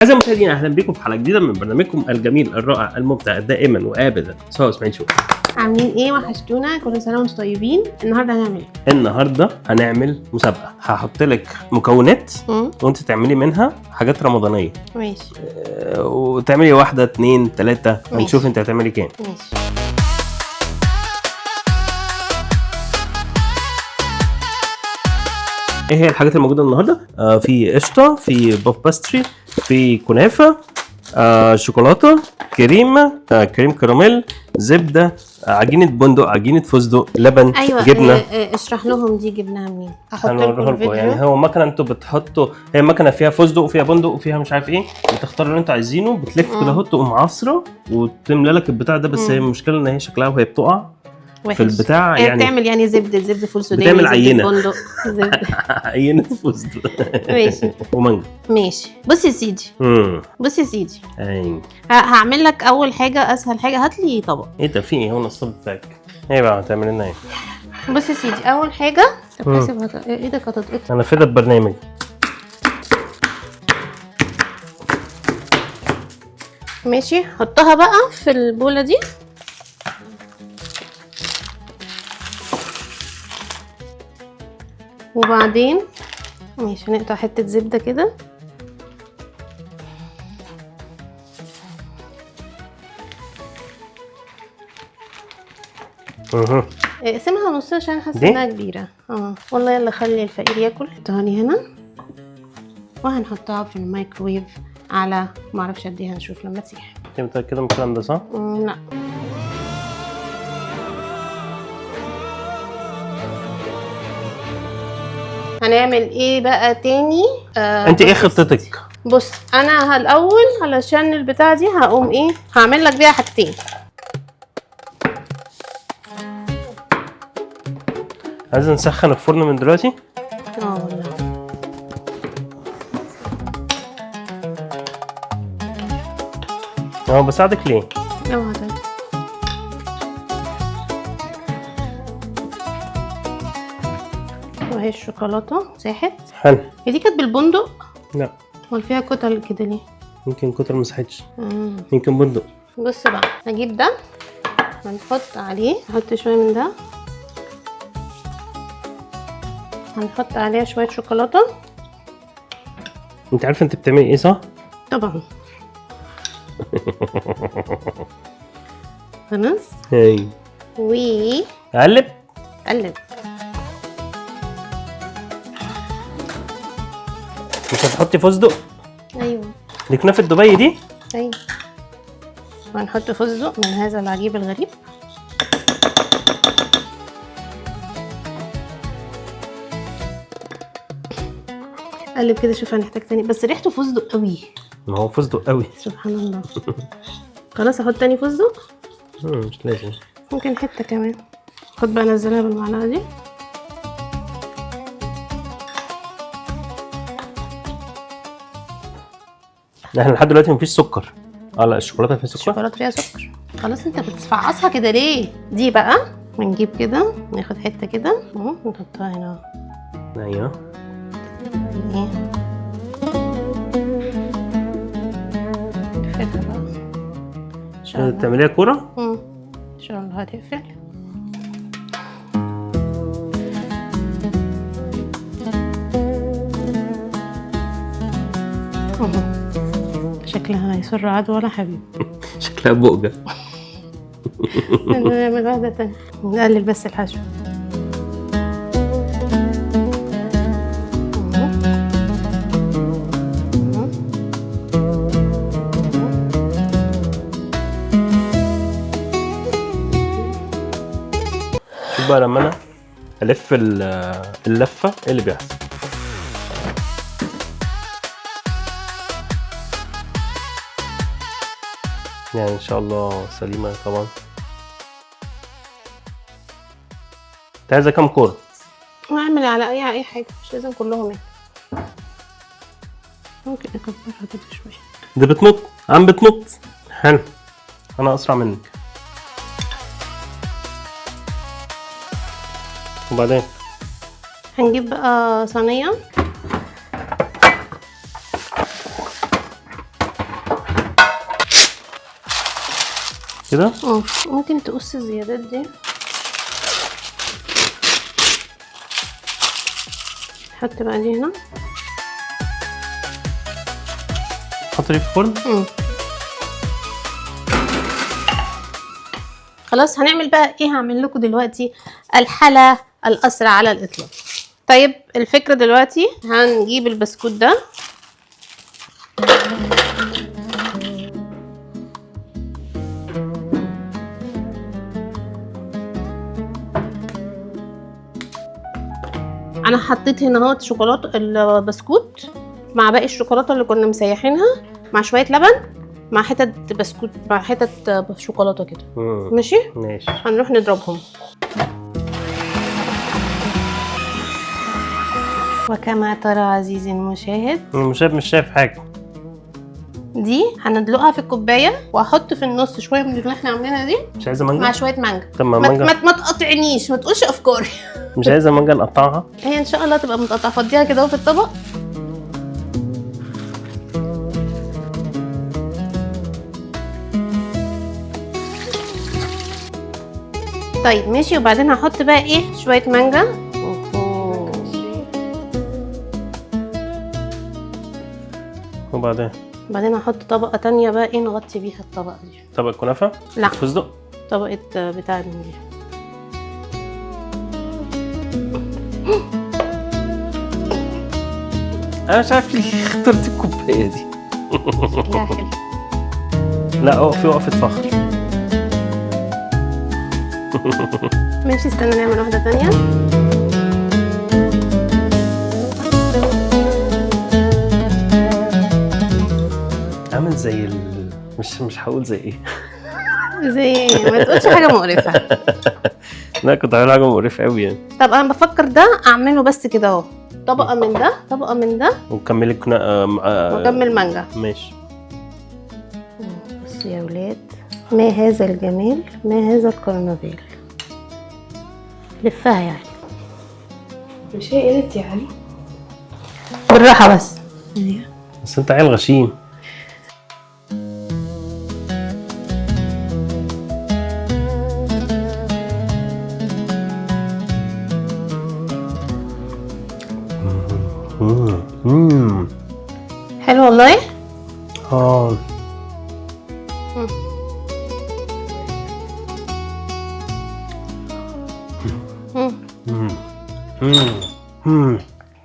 أعزائي المشاهدين، أهلا بكم في حلقة جديدة من برنامجكم الجميل الرائع الممتع دائما وأبدا سواء اسماعيل شو. عاملين ايه؟ وحشتونا، كل سنه وانتم طيبين. النهارده هنعمل ايه؟ النهارده هنعمل مسابقة، هحط لك مكونات وانت تعملي منها حاجات رمضانية. ماشي. وتعملي 1 2 3 هنشوف انت هتعملي كام. ماشي. ايه هي الحاجات الموجودة النهارده؟ في قشطة، في باف باستري، في كنافة، شوكولاتة، كريمة، كريم كراميل، زبدة، عجينة بندق، عجينة فستق، لبن، ايوه. جبنة. اشرح لهم دي جبناها منين. هحط لكم هنوريها لكم. الفيديو. يعني هو مكنه انتوا بتحطوا، هي مكنه فيها فستق وفيها بندق وفيها مش عارف ايه، بتختاروا اللي انتوا عايزينه، بتلف كده اهو تقوم عصره وتملى لك البتاع ده. بس هي المشكله ان هي شكلها وهي بتقع في البتاع، هي يعني بتعمل يعني زبده فول سوداني، بتعمل عينه بندق زبده. عينه فستق. ماشي ومانجا. ماشي. بص يا سيدي. بص يا سيدي. ايوه. هعمل لك اول حاجه، اسهل حاجه. هات لي طبق. ايه ده؟ في ايه؟ هو النصاب بتاعك ايه بقى؟ هتعمل لنا ايه؟ بص يا سيدي، اول حاجه تحسب ايدك هتتقطع. انا فدا البرنامج. ماشي. حطها بقى في البوله دي. وبعدين ماشي هنقطع حته زبده كده. اقسمها نص عشان حاسه انها كبيره. والله يلا خلي الفقير ياكل. حطها لي هنا وهنحطها في الميكرويف على معرفش قد ايه، هنشوف لما تسيح. انت متاكده من الكلام ده صح؟ لا. هنعمل ايه بقى تاني؟ انت ايه خطتك؟ بص انا الاول علشان البتاع دي هقوم ايه، هعمل لك بيها حاجتين. عايزين نسخن الفرن من دلوقتي؟ والله. بساعدك ليه؟ اوعى طيب. وهي الشوكولاته ساحت. حلو. هي دي كانت بالبندق؟ لا. امال فيها كتل كده ليه؟ يمكن كتر ما مسحتش. يمكن بندق. بص بقى، هجيب ده هنحط عليه، نحط شويه من ده، هنحط عليها شويه شوكولاته. انت عارفه انت بتعملي ايه صح؟ طبعا. خلاص. هاي. قلب. مش هتحطي فستق؟ ايوه. دي كنافه دبي دي؟ ايوه. وهنحط فستق من هذا العجيب الغريب. قلب كده. شوف هنحتاج تاني، بس ريحته فستق قوي. ما هو فستق قوي. سبحان الله. خلاص احط تاني فستق. مش لازم. ممكن حته كمان. خد بقى نزلها بالمعلقه دي. احنا لحد دلوقتي مفيش سكر. لا الشوكولاته فيها سكر. الشوكولاته فيها سكر. خلاص انت بتفعصها كده ليه؟ دي بقى بنجيب كده، ناخد حته كده ونحطها هنا. ايوه. تعمليها كوره؟ ان شاء الله هتقفل. شكلها هيسر عدو ولا حبيب. شكلها بقجة. نعمل واحدة تانية. نقلل بس الحشو. شوف بقى لما انا الف اللفة ايه اللي بيحصل. يعني ان شاء الله سليمة طبعا. انت عايزة كام كورة؟ واعمل على اي حاجة، مش لازم كلهم يعني. ممكن اكبرها كده شوية. دي بتنط، بتنط. حلو. انا اسرع منك. وبعدين هنجيب بقى صينية كده. ممكن تقص الزيادات دي. حط بقى دي هنا. حط دي في الفرن. خلاص هنعمل بقى ايه؟ هعمل لكم دلوقتي الحلا الاسرع على الاطلاق. طيب الفكرة دلوقتي هنجيب البسكوت ده انا حطيت هنا اهوت شوكولاته البسكوت مع باقي الشوكولاته اللي كنا مسيحينها مع شويه لبن مع حتت بسكوت مع حتت شوكولاته كده. ماشي هنروح نضربهم. وكما ترى عزيزي المشاهد، المشاهد مش شايف حاجه. دي هندلقها في الكوبايه واحط في النص شويه من اللي احنا عاملينها دي. مش عايزه مانجا مع شويه مانجا. طب مانجا ما تقطعنيش، ما تقولش افكاري. مش عايزه مانجا نقطعها. هي ان شاء الله تبقى متقطعه. فضيها كده في الطبق. طيب ماشي. وبعدين هحط بقى ايه؟ شويه مانجا. وبعدين هحط طبقه تانية بقى ايه نغطي بيها الطبقه دي. طبقه كنافه؟ لا فستق. طبقه بتاع دي. انا مش عارف ليه اخترت الكوبايه دي. شكلها حلو. لا اقفي وقفه فخر. ماشي استنى نعمل واحده تانية. عامل زي مش هقول زي ايه. زي ايه؟ ما تقولش حاجه مقرفه. لا كنت عامل حاجه مقرفه قوي يعني. طب انا بفكر ده اعمله بس كده اهو، طبقه من ده طبقه من ده وكملي وكمل مانجا. ماشي. بصوا يا ولاد، ما هذا الجمال، ما هذا الكرنفال. لفها يعني. مش هي قالت يا علي؟ بالراحه بس. بس انت عيل غشيم. حلو والله.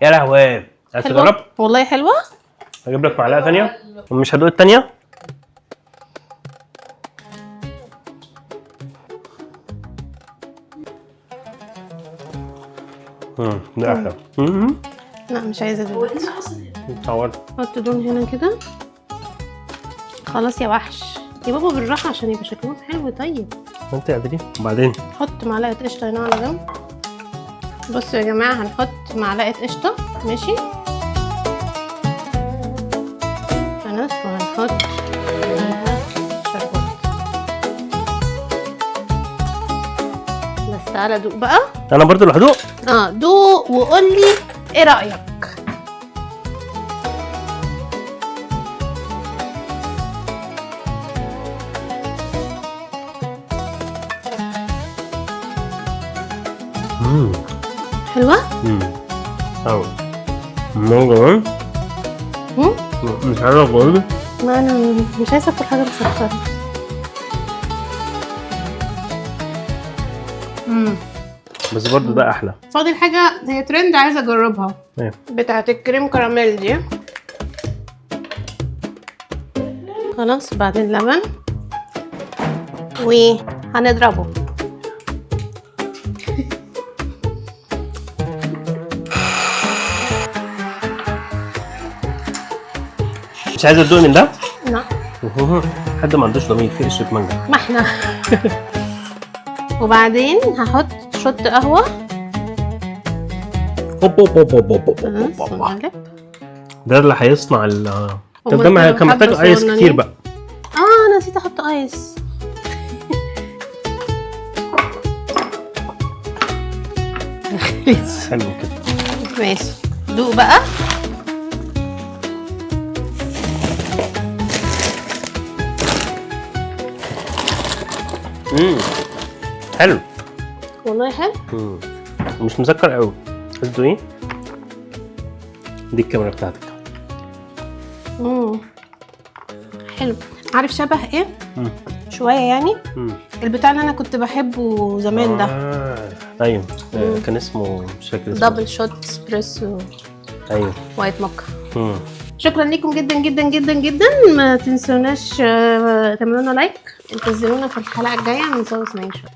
يا لهوي، عايز تجرب؟ والله حلوه. هجيب لك معلقه ثانيه ومش هدوق الثانيه. ده احلى. لا مش عايزه دلوقتي. اتعورت. حط دول هنا كده. خلاص يا وحش يا بابا بالراحه عشان يبقى شكلهم حلو. طيب انت اعملي وبعدين حط معلقه قشطه هنا على جنب. بصوا يا جماعه هنحط معلقه قشطه. ماشي خلاص. وهنحط شربات. بس تعالى دوق بقى. انا برضو اللي هدوق. دوق وقول لي ايه رايك. حلوه. اهو كمان. مش عارفه اقول. ما انا مش عايزه اكل حاجه مسكره. بس برضو ده احلى. فاضل حاجه هي ترند عايزه اجربها. ايه؟ بتاعه الكريم كراميل دي. خلاص بعدين لبن وهنضربه. مش عايزه تدوقي من ده؟ لا. حد ما عندوش ضمير في قشره مانجا. ما احنا. وبعدين هحط شوت قهوه. ده اللي هيصنع طب ده كان محتاج ايس كتير بقى. انا نسيت احط ايس. حلو كده. ماشي دوق بقى. حلو والله حلو. مش مسكر قوي. قصده ايه؟ دي الكاميرا بتاعتك. حلو. عارف شبه ايه؟ شويه يعني. البتاع اللي انا كنت بحبه زمان ده. ايوه. كان اسمه مش فاكر اسمه. دبل شوت اسبريسو. ايوه. وايت موكا. شكرا لكم جدا جدا جدا جدا. ما تنسوناش تعملوا لنا لايك. انتظرونا في الحلقه الجايه من سوا اسماعيل شو.